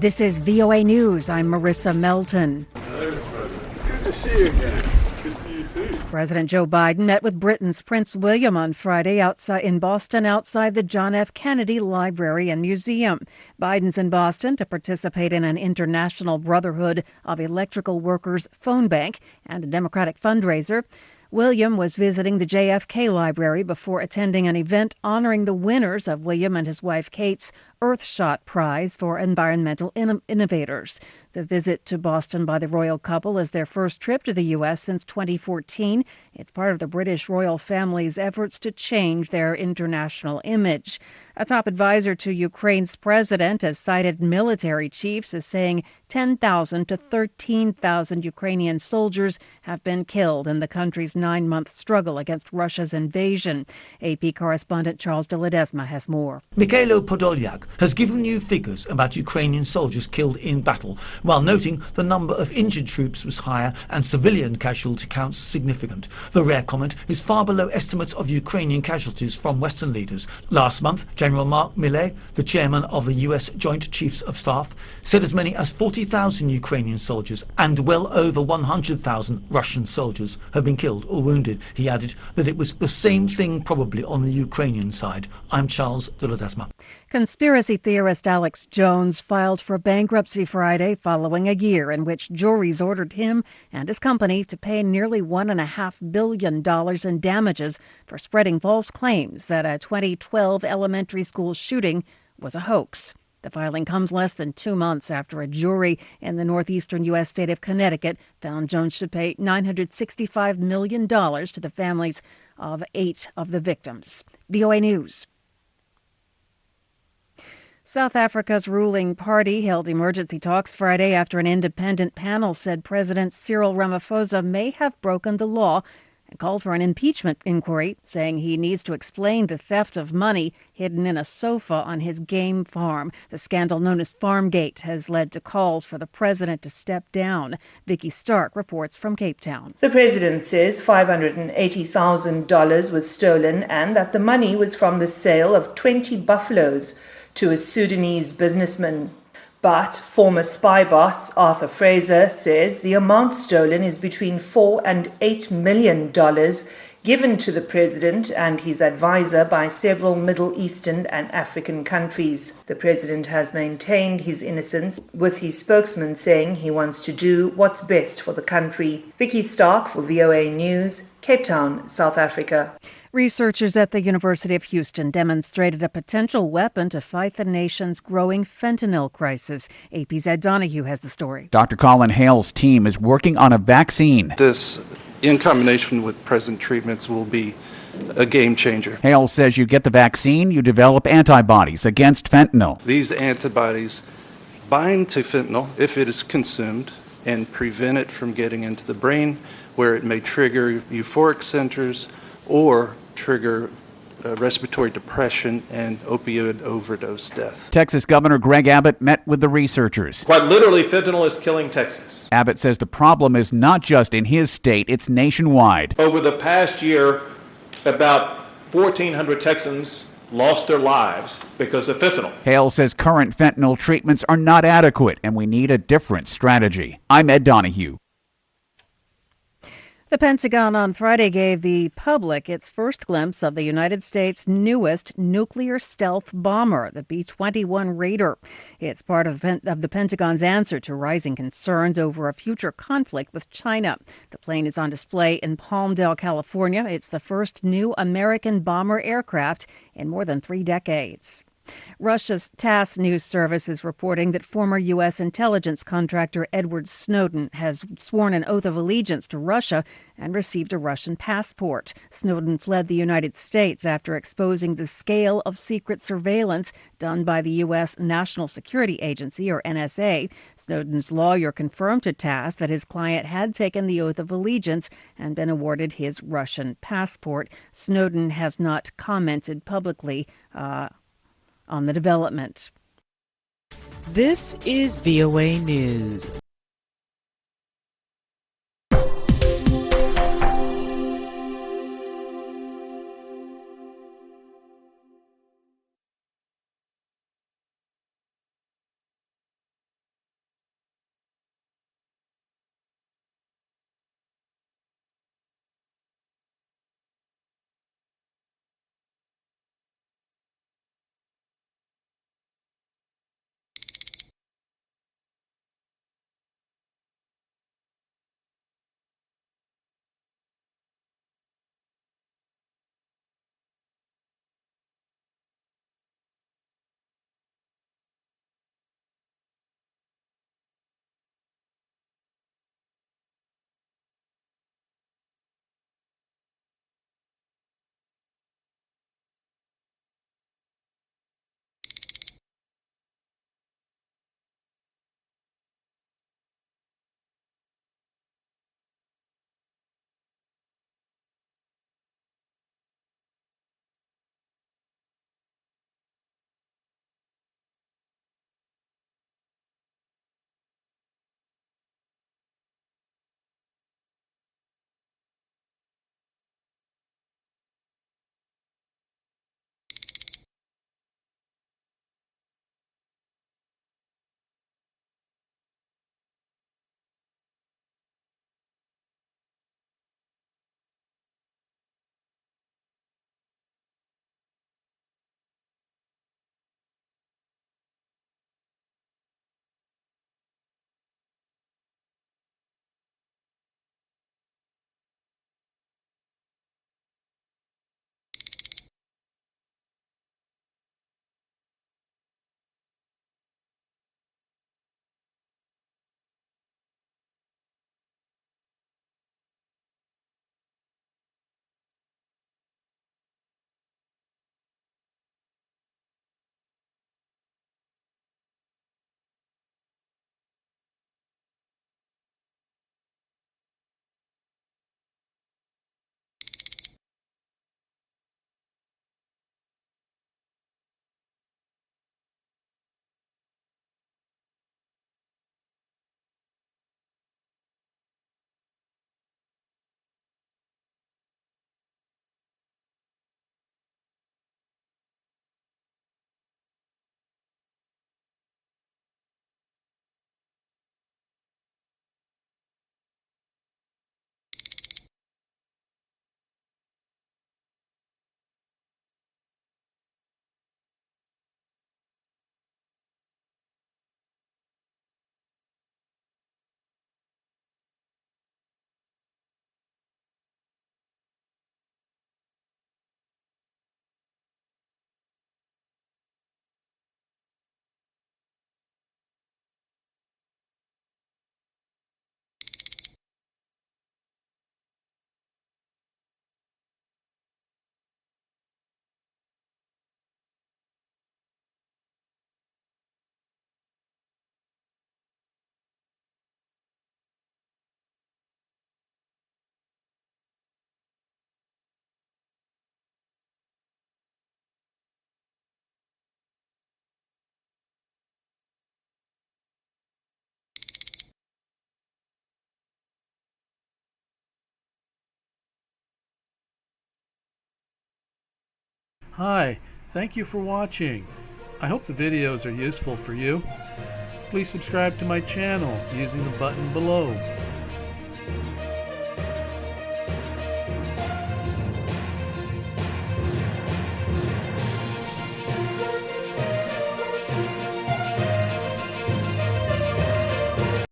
This is VOA News. I'm Marissa Melton. Hello, Mr. President. Good to see you again. Good to see you too. President Joe Biden met with Britain's Prince William on Friday in Boston outside the John F. Kennedy Library and Museum. Biden's in Boston to participate in an International Brotherhood of Electrical Workers phone bank and a Democratic fundraiser. William was visiting the JFK Library before attending an event honoring the winners of William and his wife Kate's Earthshot Prize for Environmental Innovators. The visit to Boston by the royal couple is their first trip to the U.S. since 2014. It's part of the British royal family's efforts to change their international image. A top advisor to Ukraine's president has cited military chiefs as saying 10,000 to 13,000 Ukrainian soldiers have been killed in the country's 9-month struggle against Russia's invasion. AP correspondent Charles de Ledesma has more. Mikhailo Podolyak has given you figures about Ukrainian soldiers killed in battle, while noting the number of injured troops was higher and civilian casualty counts significant. The rare comment is far below estimates of Ukrainian casualties from Western leaders. Last month, General Mark Milley, the chairman of the US Joint Chiefs of Staff, said as many as 40,000 Ukrainian soldiers and well over 100,000 Russian soldiers have been killed or wounded. He added that it was the same thing probably on the Ukrainian side. I'm Charles de Ledesma. Conspiracy theorist Alex Jones filed for bankruptcy Friday following a year in which juries ordered him and his company to pay nearly $1.5 billion in damages for spreading false claims that a 2012 elementary school shooting was a hoax. The filing comes less than 2 months after a jury in the northeastern U.S. state of Connecticut found Jones should pay $965 million to the families of 8 of the victims. VOA News. South Africa's ruling party held emergency talks Friday after an independent panel said President Cyril Ramaphosa may have broken the law and called for an impeachment inquiry, saying he needs to explain the theft of money hidden in a sofa on his game farm. The scandal known as Farmgate has led to calls for the president to step down. Vicky Stark reports from Cape Town. The president says $580,000 was stolen and that the money was from the sale of 20 buffaloes to a Sudanese businessman. But former spy boss Arthur Fraser says the amount stolen is between $4 and $8 million given to the president and his advisor by several Middle Eastern and African countries. The president has maintained his innocence, with his spokesman saying he wants to do what's best for the country. Vicky Stark for VOA News, Cape Town, South Africa. Researchers at the University of Houston demonstrated a potential weapon to fight the nation's growing fentanyl crisis. AP's Ed Donahue has the story. Dr. Colin Hale's team is working on a vaccine. This, in combination with present treatments, will be a game changer. Hale says you get the vaccine, you develop antibodies against fentanyl. These antibodies bind to fentanyl if it is consumed and prevent it from getting into the brain, where it may trigger euphoric centers or trigger respiratory depression and opioid overdose death. Texas Governor Greg Abbott met with the researchers. Quite literally, fentanyl is killing Texas. Abbott says the problem is not just in his state, it's nationwide. Over the past year, about 1,400 Texans lost their lives because of fentanyl. Hale says current fentanyl treatments are not adequate and we need a different strategy. I'm Ed Donahue. The Pentagon on Friday gave the public its first glimpse of the United States' newest nuclear stealth bomber, the B-21 Raider. It's part of the Pentagon's answer to rising concerns over a future conflict with China. The plane is on display in Palmdale, California. It's the first new American bomber aircraft in more than 3 decades. Russia's TASS news service is reporting that former U.S. intelligence contractor Edward Snowden has sworn an oath of allegiance to Russia and received a Russian passport. Snowden fled the United States after exposing the scale of secret surveillance done by the U.S. National Security Agency, or NSA. Snowden's lawyer confirmed to TASS that his client had taken the oath of allegiance and been awarded his Russian passport. Snowden has not commented publicly on the development. This is VOA News. Hi, thank you for watching. I hope the videos are useful for you. Please subscribe to my channel using the button below.